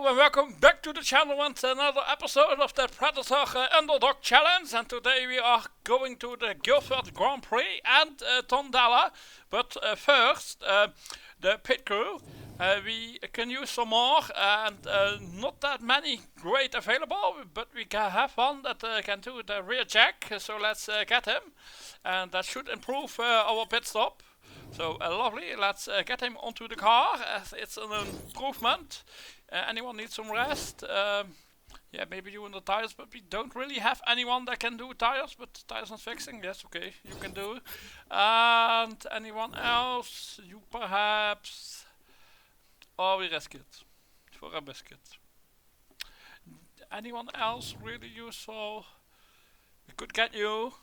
Hello and welcome back to the channel and another episode of the Predator Underdog Challenge. And today we are going to the Guildford Grand Prix and Tondela. But first, the pit crew. We can use some more and not that many great available, but we can have one that can do the rear check. So let's get him, and that should improve our pit stop. So lovely, let's get him onto the car as it's an improvement. Anyone needs some rest? Yeah, maybe you on the tires, but we don't really have anyone that can do tires, but tires and fixing, yes, okay, you can do. And anyone else? You perhaps? Or we risk it for a biscuit. Anyone else really useful? We could get you.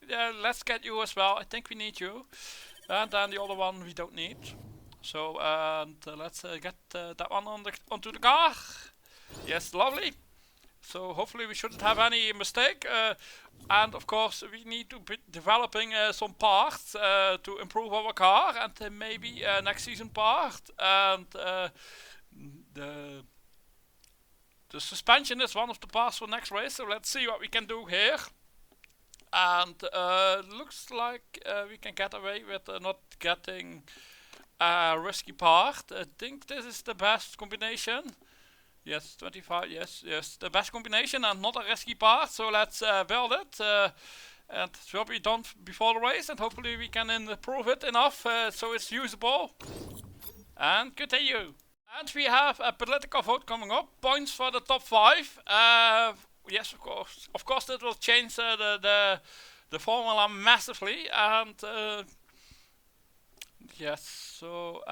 Yeah, let's get you as well. I think we need you. And then the other one we don't need. So let's get that one onto the car. Yes, lovely. So hopefully we shouldn't have any mistake. And of course we need to be developing some parts to improve our car, and maybe next season part. And the suspension is one of the parts for next race. So let's see what we can do here. And looks like we can get away with not getting a risky part. I think this is the best combination. Yes, 25, yes, the best combination and not a risky part. So let's build it. And it will be done before the race, and hopefully we can improve it enough so it's usable. And continue. And we have a political vote coming up. Points for the top 5. Yes, of course. Of course, that will change the formula massively, and yes. So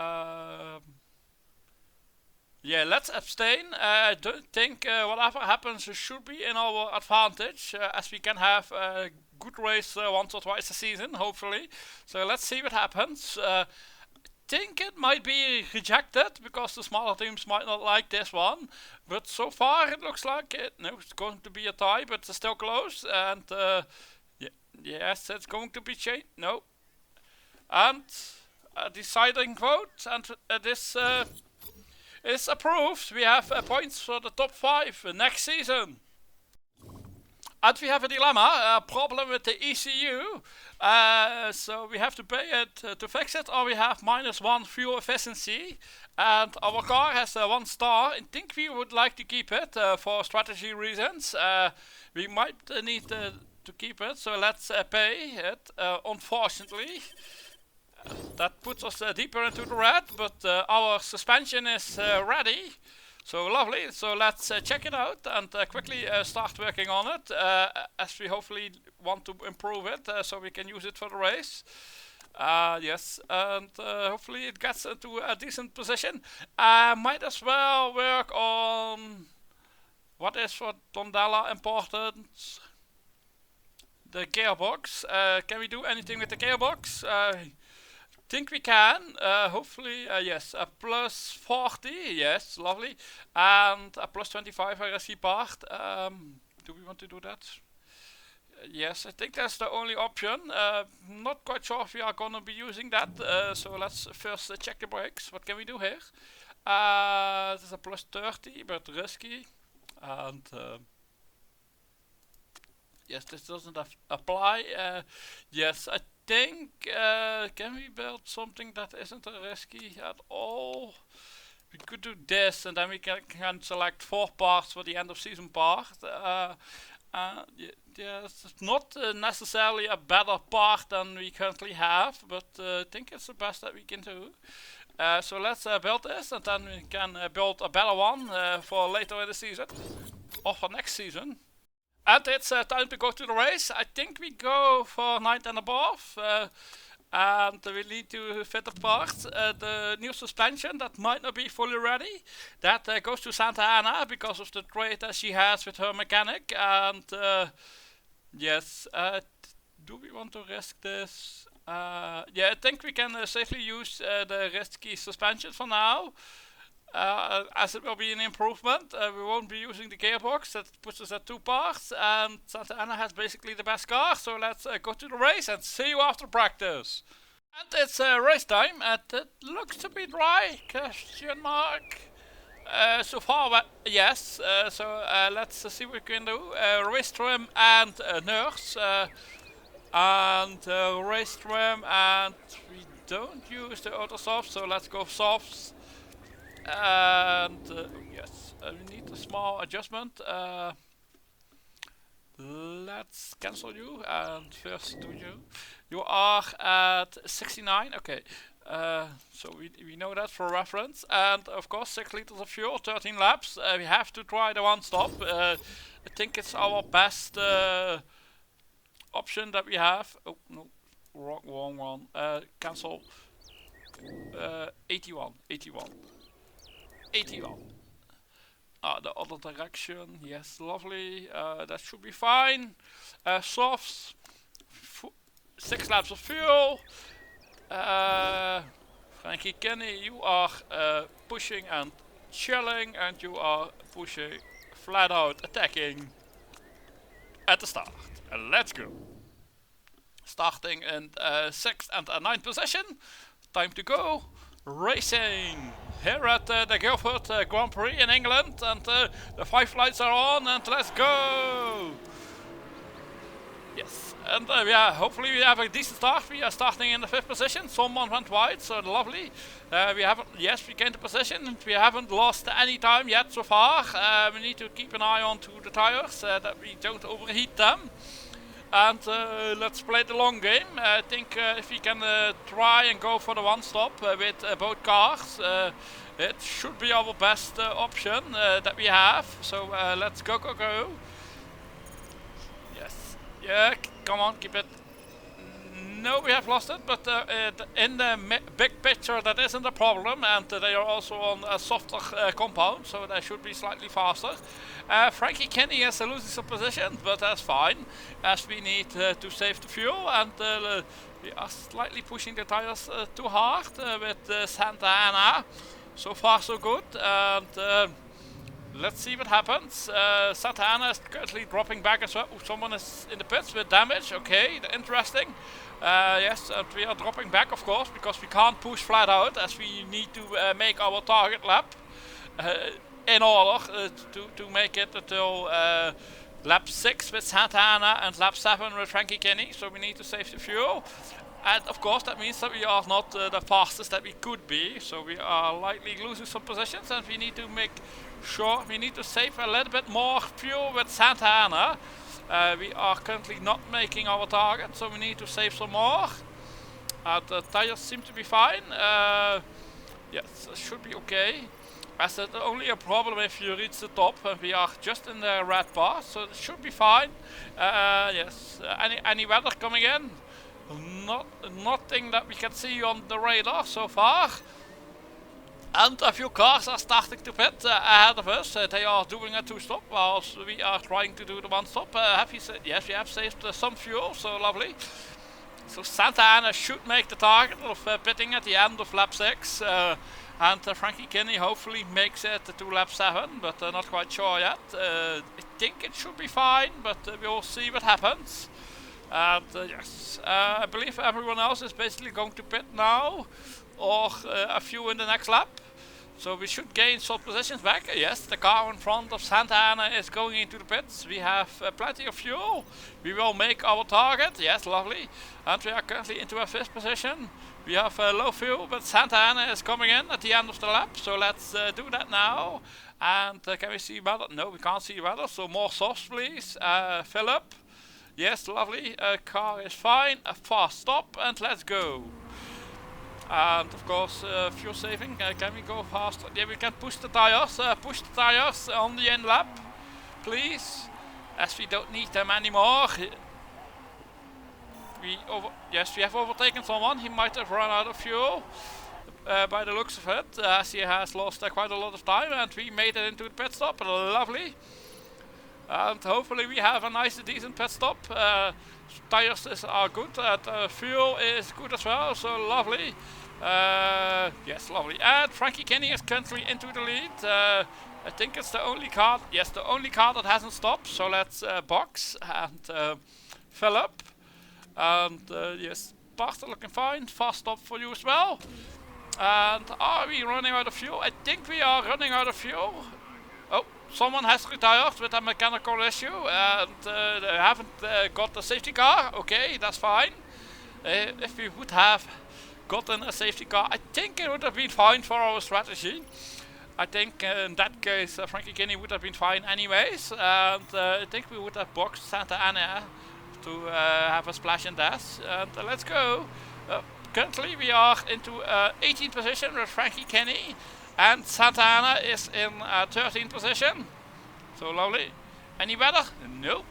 yeah, let's abstain. I don't think whatever happens should be in our advantage, as we can have a good race once or twice a season, hopefully. So let's see what happens. Think it might be rejected because the smaller teams might not like this one, but so far it looks like it's going to be a tie, but it's still close. And yes, it's going to be changed. No, and a deciding vote, and this is approved. We have points for the top 5 next season. And we have a dilemma, a problem with the ECU. So we have to pay it to fix it, or we have -1 fuel efficiency. And our car has 1 star. I think we would like to keep it for strategy reasons. We might need to keep it, so let's pay it, unfortunately. That puts us deeper into the red, but our suspension is ready. So lovely, so let's check it out and quickly start working on it, as we hopefully want to improve it so we can use it for the race. Yes, and hopefully it gets into a decent position. Might as well work on what is for Tondela important. The gearbox. Can we do anything with the gearbox? Think we can, hopefully, yes, a +40, yes, lovely, and a +25 a risky part. Do we want to do that? Yes, I think that's the only option. Not quite sure if we are gonna be using that, so let's first check the brakes. What can we do here? This is a +30, but risky, and yes, this doesn't apply. Yes, I think, can we build something that isn't risky at all? We could do this, and then we can select 4 parts for the end of season part. Yes, it's not necessarily a better part than we currently have, but I think it's the best that we can do. So let's build this, and then we can build a better one for later in the season, or for next season. And it's time to go to the race. I think we go for 9th and above. And we need to fit apart the new suspension that might not be fully ready. That goes to Santa Ana because of the trade that she has with her mechanic. And yes, do we want to risk this? Yeah, I think we can safely use the risky suspension for now. As it will be an improvement, we won't be using the gearbox. That puts us at 2 parts, and Santa Ana has basically the best car. So let's go to the race and see you after practice. And it's race time, and it looks to be dry, question mark. So far, yes. Let's see what we can do. Race trim and nurse. And race trim, and we don't use the auto softs, so let's go softs. And yes, we need a small adjustment. Let's cancel you and first do you. You are at 69. Okay. So we know that for reference, and of course 6 liters of fuel, 13 laps. We have to try the one stop. I think it's our best option that we have. Oh no, wrong one. Cancel. 81. The other direction. Yes, lovely. That should be fine. Softs. 6 laps of fuel. Frankie Kenny, you are pushing and chilling, and you are pushing flat out, attacking at the start. Let's go. Starting in 6th and 9th position. Time to go. Racing here at the Guildford Grand Prix in England, and the 5 lights are on, and let's go. Yes, and yeah, hopefully we have a decent start. We are starting in the 5th position. Someone went wide, so lovely. We gained the position. We haven't lost any time yet so far. We need to keep an eye on to the tires that we don't overheat them. And let's play the long game. I think if we can try and go for the one stop with both cars, it should be our best option that we have. So let's go. Yes. Yeah, come on, keep it. No, we have lost it, but in the big picture that isn't a problem, and they are also on a softer compound, so they should be slightly faster. Frankie Kenny is losing some position, but that's fine, as we need to save the fuel, and we are slightly pushing the tires too hard with Santa Ana. So far so good, and let's see what happens. Santa Ana is currently dropping back as well. Ooh, someone is in the pits with damage. Okay, interesting. Yes, and we are dropping back, of course, because we can't push flat out, as we need to make our target lap in order to make it until lap 6 with Santa Ana and lap 7 with Frankie Kenny. So we need to save the fuel. And of course that means that we are not the fastest that we could be. So we are likely losing some positions, and we need to make sure we need to save a little bit more fuel with Santa Ana. We are currently not making our target, so we need to save some more. The tires seem to be fine. Yes, it should be okay. As it's only a problem if you reach the top, and we are just in the red bar, so it should be fine. Yes, any weather coming in? Nothing that we can see on the radar so far. And a few cars are starting to pit ahead of us. They are doing a 2-stop whilst we are trying to do the 1-stop. Yes, we have saved some fuel, so lovely. So Santa Ana should make the target of pitting at the end of lap 6. And Frankie Kenny hopefully makes it to lap 7, but not quite sure yet. I think it should be fine, but we will see what happens. And yes, I believe everyone else is basically going to pit now, or a few in the next lap. So we should gain some positions back. Yes, the car in front of Santa Ana is going into the pits. We have plenty of fuel. We will make our target. Yes, lovely. And we are currently into a 5th position. We have low fuel, but Santa Ana is coming in at the end of the lap. So let's do that now. And can we see weather? No, we can't see weather. So more softs, please. Fill up. Yes, lovely. Car is fine. A fast stop, and let's go. And of course, fuel saving. Can we go faster? Yeah, we can push the tires. Push the tires on the end lap, please, as we don't need them anymore. Yes, we have overtaken someone. He might have run out of fuel by the looks of it, as he has lost quite a lot of time, and we made it into the pit stop. Lovely. And hopefully we have a nice decent pit stop. Tires are good, fuel is good as well, so lovely. Yes, lovely. And Frankie Kenny is currently into the lead. I think it's the only car, yes, the only car that hasn't stopped. So let's box and fill up. And yes, parts are looking fine. Fast stop for you as well. And are we running out of fuel? I think we are running out of fuel. Oh, someone has retired with a mechanical issue and they haven't got the safety car. Okay, that's fine. If we would have gotten a safety car, I think it would have been fine for our strategy. I think in that case Frankie Kinney would have been fine anyways, and I think we would have boxed Santa Ana to have a splash and dash. And let's go. Currently we are into 18th position with Frankie Kinney, and Santa Ana is in 13th position. So lovely. Any better? Nope.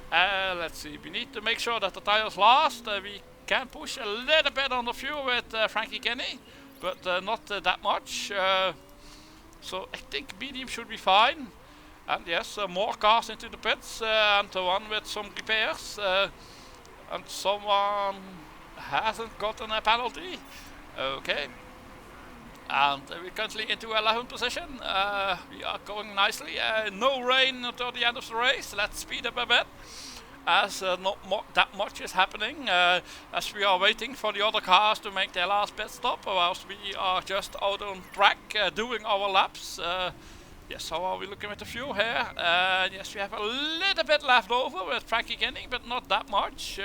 Let's see, we need to make sure that the tires last. We can push a little bit on the fuel with Frankie Kinney, but not that much. So I think medium should be fine. And yes, more cars into the pits, and the one with some repairs. And someone hasn't gotten a penalty. Okay. And we're currently into 11th position. We are going nicely. No rain until the end of the race. Let's speed up a bit, as not that much is happening, as we are waiting for the other cars to make their last pit stop, whilst we are just out on track doing our laps. Yes, how are we looking with the fuel here? Yes, we have a little bit left over with Frankie Kinney, but not that much.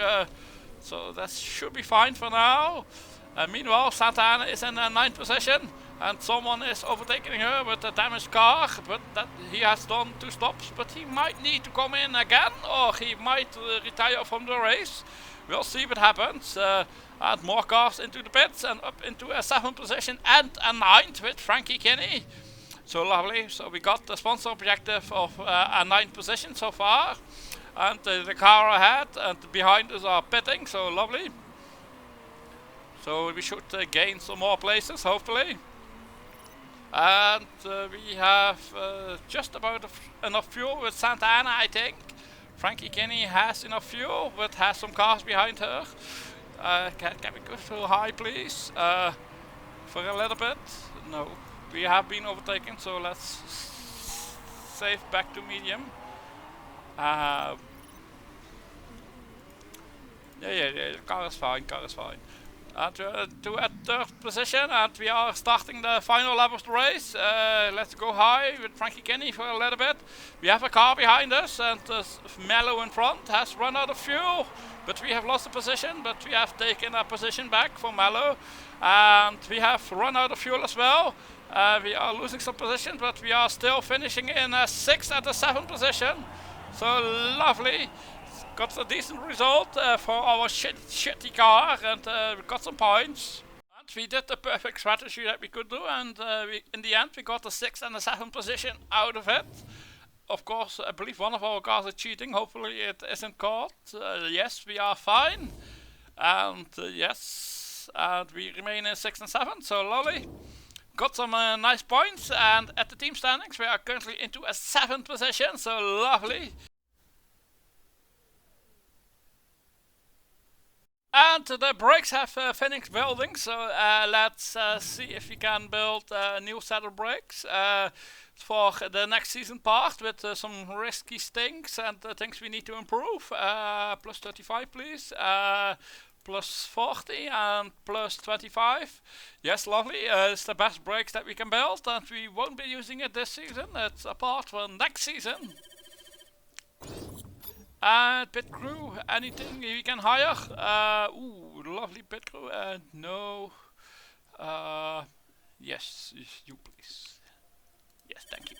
So that should be fine for now. Meanwhile, Santa Ana is in 9th position, and someone is overtaking her with a damaged car, but that he has done 2 stops, but he might need to come in again, or he might retire from the race. We'll see what happens. And more cars into the pits, and up into a 7th position and a 9th with Frankie Kinney. So lovely. So we got the sponsor objective of a 9th position so far, and the car ahead and behind us are pitting, so lovely. So we should gain some more places, hopefully. And we have just about enough fuel with Santa Ana, I think. Frankie Kinney has enough fuel, but has some cars behind her. Can we go so high, please? For a little bit? No. We have been overtaken, so let's save back to medium. Yeah, the car is fine, And to at 3rd position, and we are starting the final lap of the race. Let's go high with Frankie Kinney for a little bit. We have a car behind us, and Mello in front has run out of fuel, but we have lost the position, but we have taken a position back for Mello, and we have run out of fuel as well. We are losing some position, but we are still finishing in 6th and 7th position. So lovely. Got a decent result for our shitty car, and we got some points. And we did the perfect strategy that we could do, and in the end we got the 6th and the 7th position out of it. Of course, I believe one of our cars is cheating. Hopefully it isn't caught. Yes, we are fine. And yes, and we remain in 6th and 7th, so lovely. Got some nice points, and at the team standings we are currently into a 7th position, so lovely. And the brakes have finished building, so let's see if we can build a new set of brakes for the next season part, with some risky things and things we need to improve. Plus 35 please, plus 40 and plus 25. Yes, lovely. It's the best brakes that we can build, and we won't be using it this season. It's a part for next season. And pit crew, anything we can hire? Ooh, lovely pit crew. No. Yes, you please. Yes, thank you.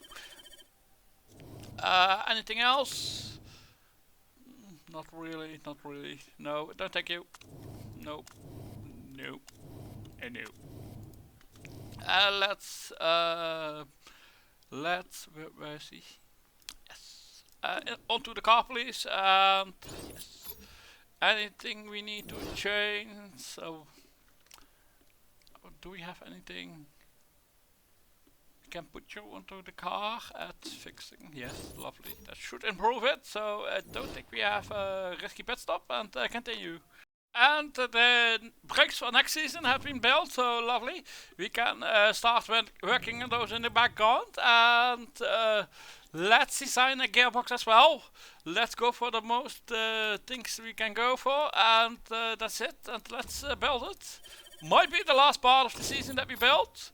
Anything else? Not really, not really. No, don't thank you. Nope. Nope. And no. Let's, where is he? Onto the car, please. Yes. Anything we need to change? So, do we have anything? We can put you onto the car at fixing. Yes, lovely. That should improve it. So I don't think we have a risky pit stop, and continue. And the brakes for next season have been built, so lovely. We can start working on those in the background, and let's design a gearbox as well. Let's go for the most things we can go for, and that's it. And let's build it. might be the last part of the season that we built.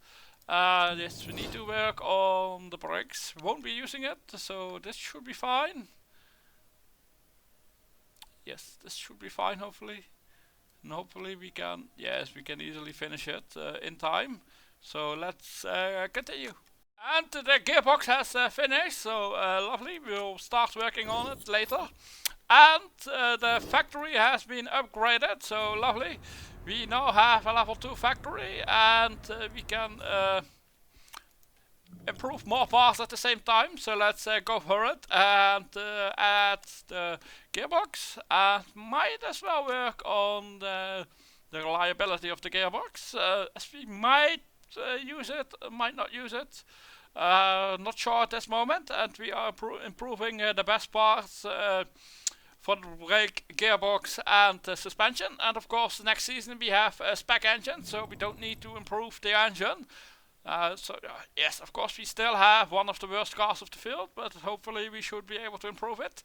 Yes, we need to work on the brakes. We won't be using it, so this should be fine. Yes, this should be fine, hopefully. And hopefully we can, yes, we can easily finish it in time. So let's continue. And the gearbox has finished, so lovely. We'll start working on it later. And the factory has been upgraded, so lovely. We now have a level 2 factory, and we can improve more parts at the same time. So let's go for it and add the gearbox, and might as well work on the reliability of the gearbox, as we might use it, might not use it. Not sure at this moment, and we are improving the best parts for the brake, gearbox and suspension. And of course next season we have a spec engine, so we don't need to improve the engine. Yes, of course we still have one of the worst cars of the field, but hopefully we should be able to improve it.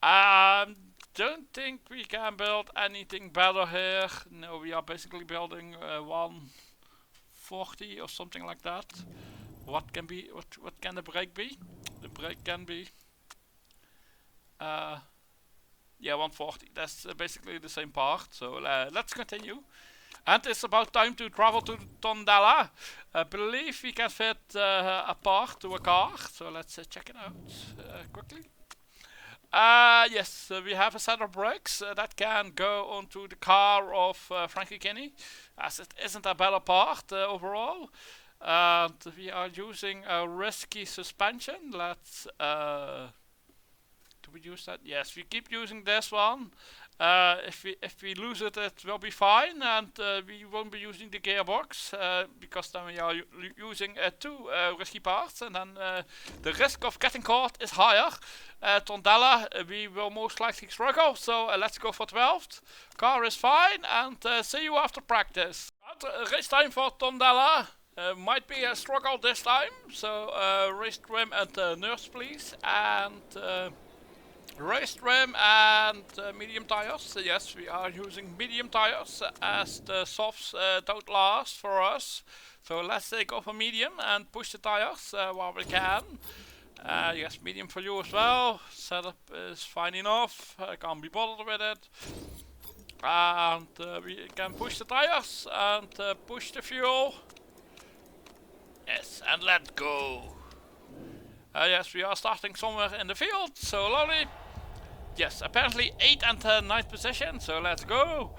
Don't think we can build anything better here. No, we are basically building 140 or something like that. What can be? What can the brake be? The brake can be yeah, 140. That's basically the same part. So let's continue. And it's about time to travel to Tondela. I believe we can fit a part to a car. So let's check it out quickly. Yes, we have a set of brakes that can go onto the car of Frankie Kinney, as it isn't a better part overall. And we are using a risky suspension. Let's do we use that? Yes, we keep using this one. If we lose it, it will be fine, and we won't be using the gearbox because then we are using two risky parts, and then the risk of getting caught is higher. Tondela, we will most likely struggle, so let's go for 12th. Car is fine, and see you after practice. And, race time for Tondela. Might be a struggle this time, so race trim and nurse please, and race trim and medium tires. Yes, we are using medium tires as the softs don't last for us. So let's go for medium and push the tires while we can. Yes, medium for you as well. Setup is fine enough. I can't be bothered with it. And we can push the tires and push the fuel. Yes, and let's go. Yes, we are starting somewhere in the field, so lovely. Yes, apparently 8th and 9th position, so let's go.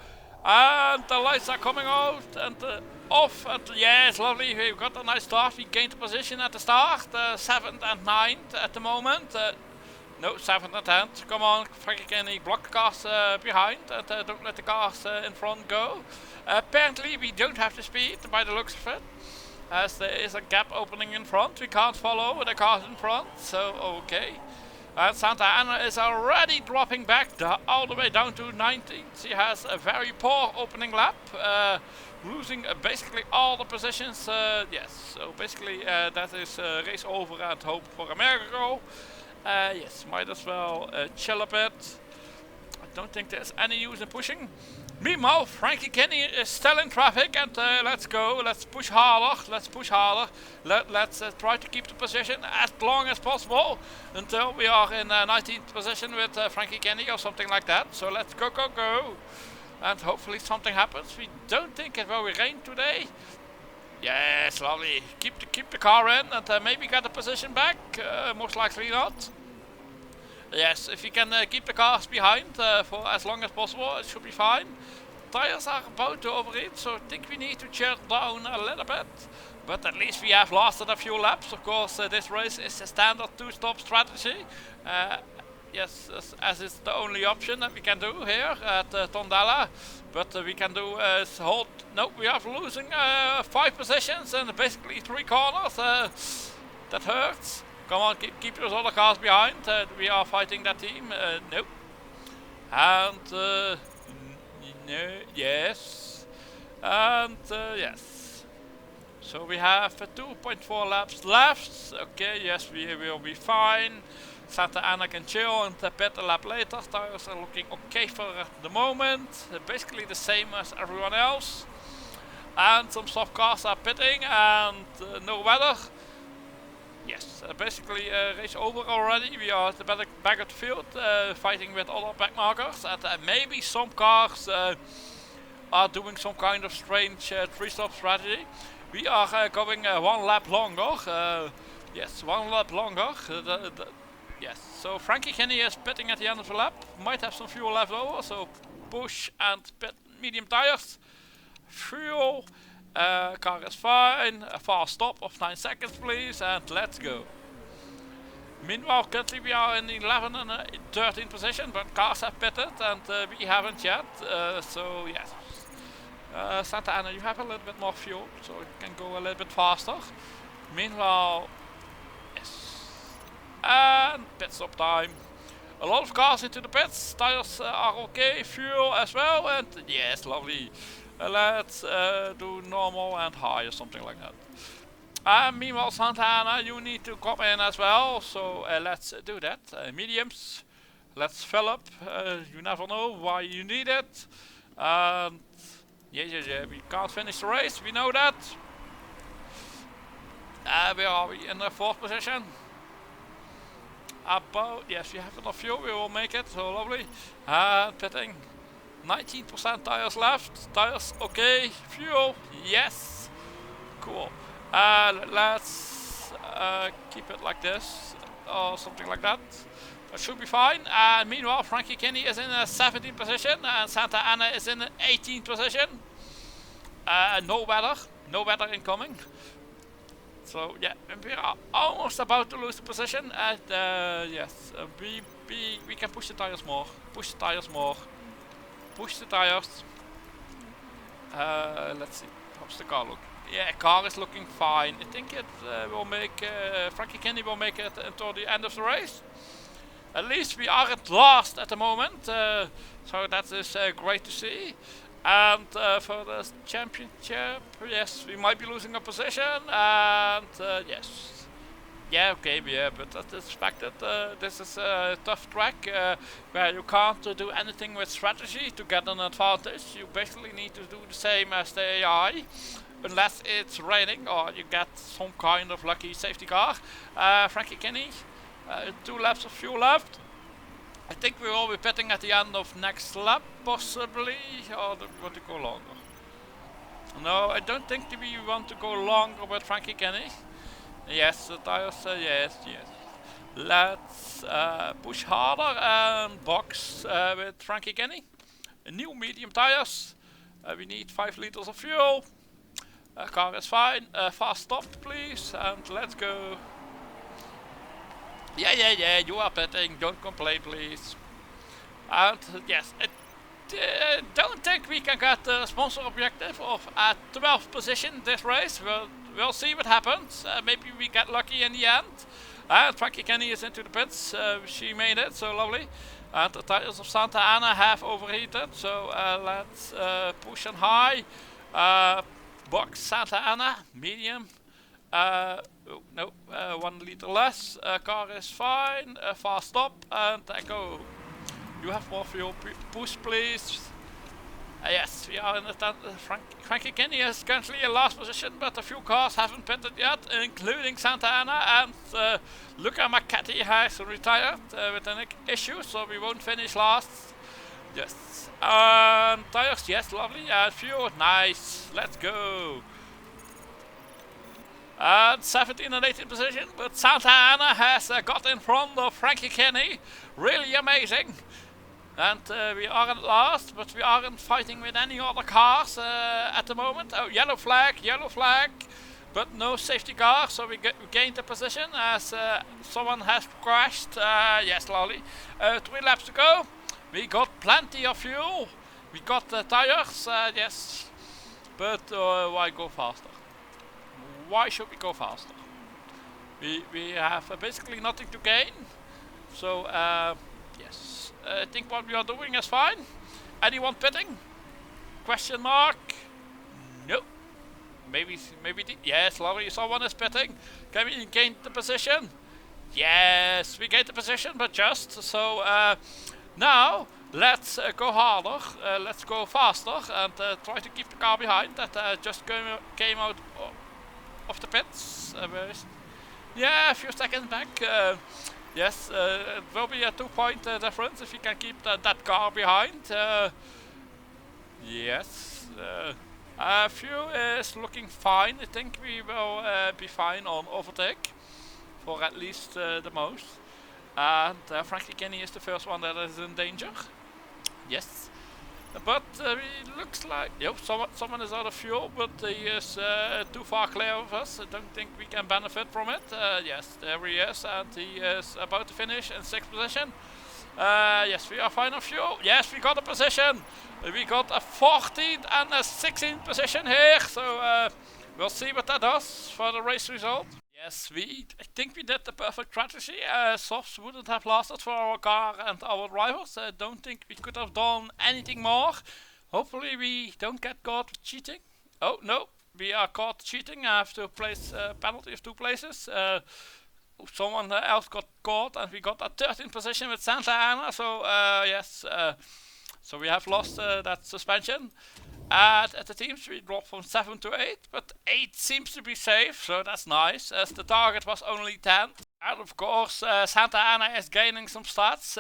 And the lights are coming out and off, and yes, lovely, we've got a nice start. We gained a position at the start, 7th and 9th at the moment. No, 7th and 10th, come on, Frankie Kinney, block the cars behind, and don't let the cars in front go. Apparently we don't have the speed by the looks of it, as there is a gap opening in front. We can't follow with the cars in front, so okay. And Santa Ana is already dropping back all the way down to 19th. She has a very poor opening lap, losing basically all the positions. Yes, so basically that is race over and hope for a miracle. Yes, might as well chill a bit. I don't think there's any use in pushing. Meanwhile, Frankie Kinney is still in traffic, and let's go. Let's push harder. Let's push harder. Let's try to keep the position as long as possible until we are in 19th position with Frankie Kinney or something like that. So let's go, go, go. And hopefully something happens. We don't think it will rain today. Yes, lovely. Keep the car in and maybe get the position back. Most likely not. Yes, if you can keep the cars behind for as long as possible, it should be fine. Tires are about to overheat, so I think we need to chill down a little bit. But at least we have lasted a few laps. Of course, this race is a standard 2-stop strategy. Yes, as it's the only option that we can do here at Tondela. But we can do hold. No, we are losing 5 positions and basically 3 corners. That hurts. Come on, keep those other cars behind. We are fighting that team. Nope. And no, yes. And yes. So we have 2.4 laps left. Okay, yes, we will be fine. Santa Ana can chill and pit a lap later. Tires are looking okay for the moment. Basically the same as everyone else. and some soft cars are pitting, and no weather. Yes, basically race over already. We are at the back of the field, fighting with other back markers, and maybe some cars are doing some kind of strange 3-stop strategy. We are going 1 lap longer. Yes, 1 lap longer. Yes, so Frankie Kenny is pitting at the end of the lap. Might have some fuel left over, so push and pit medium tires. Fuel. Car is fine. A fast stop of 9 seconds, please, and let's go. Meanwhile, currently we are in 11 and 13 position, but cars have pitted and we haven't yet. So yes. Santa Ana, you have a little bit more fuel, so it can go a little bit faster. Meanwhile, yes. And pit stop time. A lot of cars into the pits. Tires are okay. Fuel as well, and yes, lovely. Let's do normal and high or something like that. Meanwhile, Santa Ana, you need to come in as well, so let's do that. Mediums, let's fill up. You never know why you need it. Yeah, we can't finish the race, we know that. Where are we? In the 4th position. About, yes, we have enough fuel, we will make it, so lovely. Pitting. 19% tires left. Tires okay. Fuel, yes. Cool. Let's keep it like this or something like that. That should be fine. Meanwhile, Frankie Kenny is in a 17th position and Santa Ana is in an 18th position. No weather incoming. So yeah, we are almost about to lose the position. And yes, we can push the tires more. Push the tires more. Push the tires. Let's see. How's the car look? Yeah, car is looking fine. I think it will make Frankie Kenny will make it until the end of the race. At least we aren't last at the moment, so that is great to see. And for the championship, yes, we might be losing a position. And yes, yeah, okay, yeah, but that is expected. This is a tough track where you can't do anything with strategy to get an advantage. You basically need to do the same as the AI. Unless it's raining or you get some kind of lucky safety car. Frankie Kenny, 2 laps of fuel left. I think we will be pitting at the end of next lap, possibly, or do we want to go longer? No, I don't think we want to go longer with Frankie Kenny. Yes, the tires, yes. Let's push harder and box with Frankie Kenny. New medium tires. We need 5 liters of fuel. Car is fine. Fast stop, please, and let's go. Yeah, you are pitting. Don't complain, please. And yes, I don't think we can get the sponsor objective of at 12th position this race. We'll see what happens. Maybe we get lucky in the end. And Frankie Kenny is into the pits. She made it, so lovely. And the tires of Santa Ana have overheated, so let's push on high. Box Santa Ana, medium. Oh, no, 1 liter less. Car is fine. Fast stop and go. You have more fuel. Push, please. Yes, we are in the 10th. Frankie Kenny is currently in last position, but a few cars haven't pitted yet, including Santa Ana and Luca McCarthy has retired with an issue, so we won't finish last. Yes. Tires, yes, lovely. Fuel, nice. Let's go. 17 and 18 position, but Santa Ana has got in front of Frankie Kenny. Really amazing. And we aren't last, but we aren't fighting with any other cars at the moment. Oh, yellow flag, but no safety car, so we gained the position as someone has crashed. Yes, lovely. 3 laps to go. We got plenty of fuel. We got the tires, yes. But why go faster? Why should we go faster? We have basically nothing to gain. So yes, I think what we are doing is fine. Anyone pitting? Question mark? No. Maybe yes, lovely. Someone is pitting. Can we gain the position? Yes, we gained the position, but just so now let's go harder, let's go faster, and try to keep the car behind that just came out of the pits. Yeah, a few seconds back. Yes, it will be a 2-point difference if you can keep that car behind. Yes, fuel is looking fine. I think we will be fine on overtake for at least the most. And Frankie Kinney is the first one that is in danger. Yes. But it looks like someone is out of fuel, but he is too far clear of us. I don't think we can benefit from it. Yes, there he is, and he is about to finish in 6th position. Yes, we are fine on fuel. Yes, we got a position. We got a 14th and a 16th position here, so we'll see what that does for the race result. Yes, I think we did the perfect strategy. Softs wouldn't have lasted for our car and our drivers. I don't think we could have done anything more. Hopefully we don't get caught cheating. Oh no, we are caught cheating. I have to place a penalty of 2 places. Someone else got caught and we got a 13th position with Santa Ana. So yes, so we have lost that suspension. At the teams we dropped from 7 to 8, but 8 seems to be safe, so that's nice, as the target was only 10. And of course Santa Ana is gaining some stats,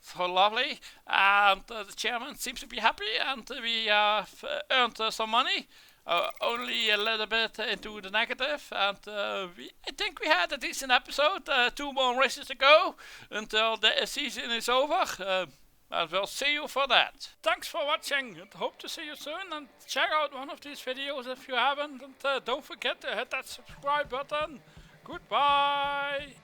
so lovely, and the chairman seems to be happy, and we have earned some money. Only a little bit into the negative, and I think we had a decent episode. 2 more races to go until the season is over. And we'll see you for that. Thanks for watching, and hope to see you soon, and check out one of these videos if you haven't, and don't forget to hit that subscribe button. Goodbye!